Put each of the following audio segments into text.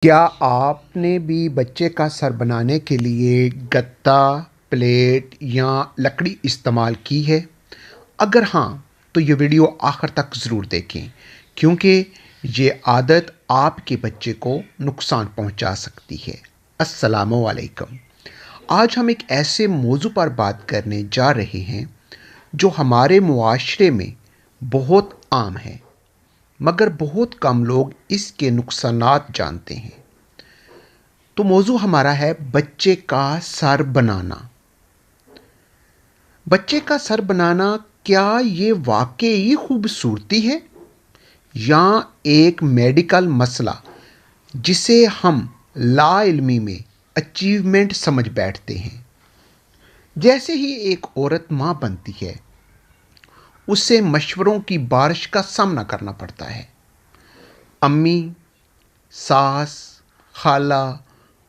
क्या आपने भी बच्चे का सर बनाने के लिए गत्ता, प्लेट या लकड़ी इस्तेमाल की है? अगर हाँ, तो ये वीडियो आखिर तक ज़रूर देखें क्योंकि ये आदत आपके बच्चे को नुकसान पहुंचा सकती है। अस्सलामु अलैकुम। आज हम एक ऐसे मौजू पर बात करने जा रहे हैं जो हमारे मुआशरे में बहुत आम है, मगर बहुत कम लोग इसके नुकसानात जानते हैं। तो मौजू हमारा है बच्चे का सर बनाना। बच्चे का सर बनाना क्या ये वाकई खूबसूरती है या एक मेडिकल मसला जिसे हम ला इल्मी में अचीवमेंट समझ बैठते हैं? जैसे ही एक औरत माँ बनती है, उसे मशवरों की बारिश का सामना करना पड़ता है। अम्मी, सास, खाला,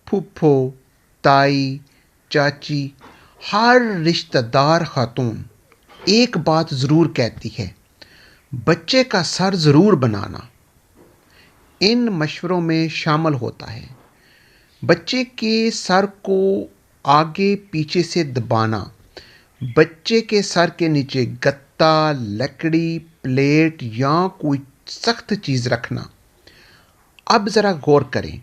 फूफो, ताई, चाची, हर रिश्तेदार खातून एक बात ज़रूर कहती है, बच्चे का सर ज़रूर बनाना। इन मशवरों में शामिल होता है बच्चे के सर को आगे पीछे से दबाना, बच्चे के सर के नीचे गत्ता, लकड़ी, प्लेट या कोई सख्त चीज़ रखना। अब ज़रा गौर करें,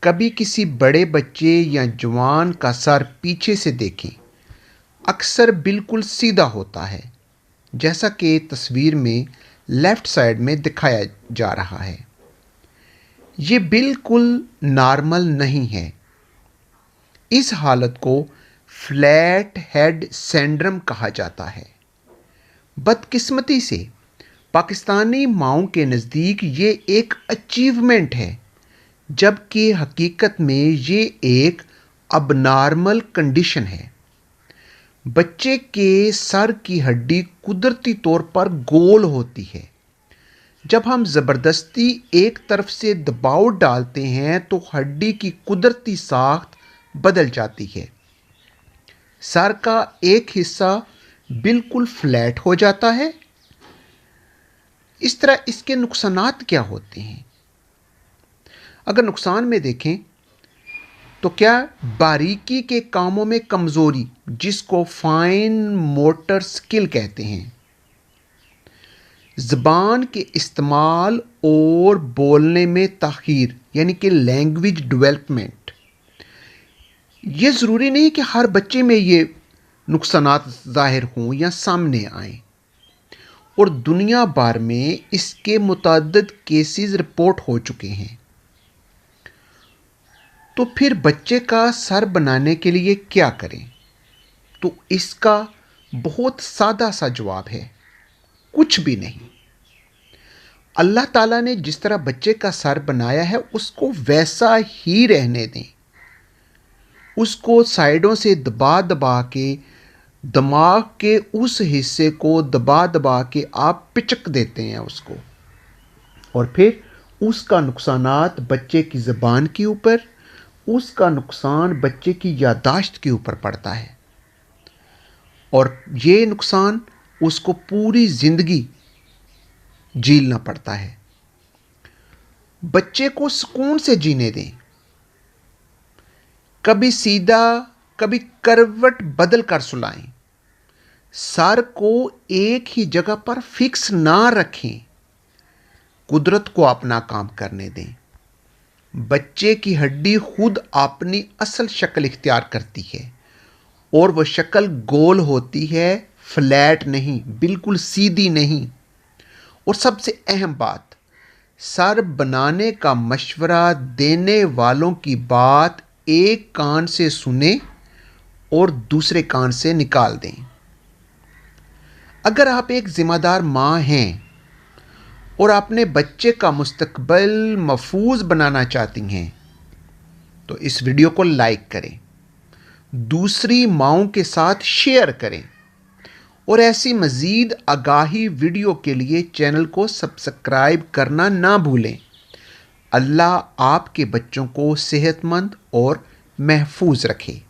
कभी किसी बड़े बच्चे या जवान का सर पीछे से देखें, अक्सर बिल्कुल सीधा होता है, जैसा कि तस्वीर में लेफ़्ट साइड में दिखाया जा रहा है। ये बिल्कुल नॉर्मल नहीं है। इस हालत को फ्लैट हेड सिंड्रोम कहा जाता है। बदकिस्मती से पाकिस्तानी माओं के नज़दीक ये एक अचीवमेंट है, जबकि हकीकत में ये एक अबनॉर्मल कंडीशन है। बच्चे के सर की हड्डी कुदरती तौर पर गोल होती है। जब हम ज़बरदस्ती एक तरफ से दबाव डालते हैं तो हड्डी की कुदरती साख्त बदल जाती है। सर का एक हिस्सा बिल्कुल फ्लैट हो जाता है। इस तरह इसके नुकसानात क्या होते हैं? अगर नुकसान में देखें तो क्या बारीकी के कामों में कमज़ोरी, जिसको फाइन मोटर स्किल कहते हैं, ज़बान के इस्तेमाल और बोलने में ताख़ीर यानी कि लैंग्वेज डेवलपमेंट। ये ज़रूरी नहीं कि हर बच्चे में ये नुकसानात ज़ाहिर हों या सामने आएँ, और दुनिया भर में इसके मुतअद्दिद केसेस रिपोर्ट हो चुके हैं। तो फिर बच्चे का सर बनाने के लिए क्या करें? तो इसका बहुत सादा सा जवाब है, कुछ भी नहीं। अल्लाह ताला ने जिस तरह बच्चे का सर बनाया है उसको वैसा ही रहने दें। उसको साइडों से दबा दबा के दिमाग के उस हिस्से को दबा दबा के आप पिचक देते हैं उसको, और फिर उसका नुकसानात बच्चे की ज़बान के ऊपर, उसका नुकसान बच्चे की यादाश्त के ऊपर पड़ता है, और ये नुकसान उसको पूरी ज़िंदगी झेलना पड़ता है। बच्चे को सुकून से जीने दें। कभी सीधा, कभी करवट बदल कर सुलाएं। सर को एक ही जगह पर फिक्स ना रखें। कुदरत को अपना काम करने दें। बच्चे की हड्डी खुद अपनी असल शक्ल इख्तियार करती है, और वह शक्ल गोल होती है, फ्लैट नहीं, बिल्कुल सीधी नहीं। और सबसे अहम बात, सर बनाने का मशवरा देने वालों की बात एक कान से सुने और दूसरे कान से निकाल दें। अगर आप एक ज़िम्मेदार माँ हैं और अपने बच्चे का मुस्तकबिल महफूज बनाना चाहती हैं, तो इस वीडियो को लाइक करें, दूसरी माँओं के साथ शेयर करें, और ऐसी मज़ीद आगाही वीडियो के लिए चैनल को सब्सक्राइब करना ना भूलें। अल्लाह आपके बच्चों को सेहतमंद और महफूज रखे।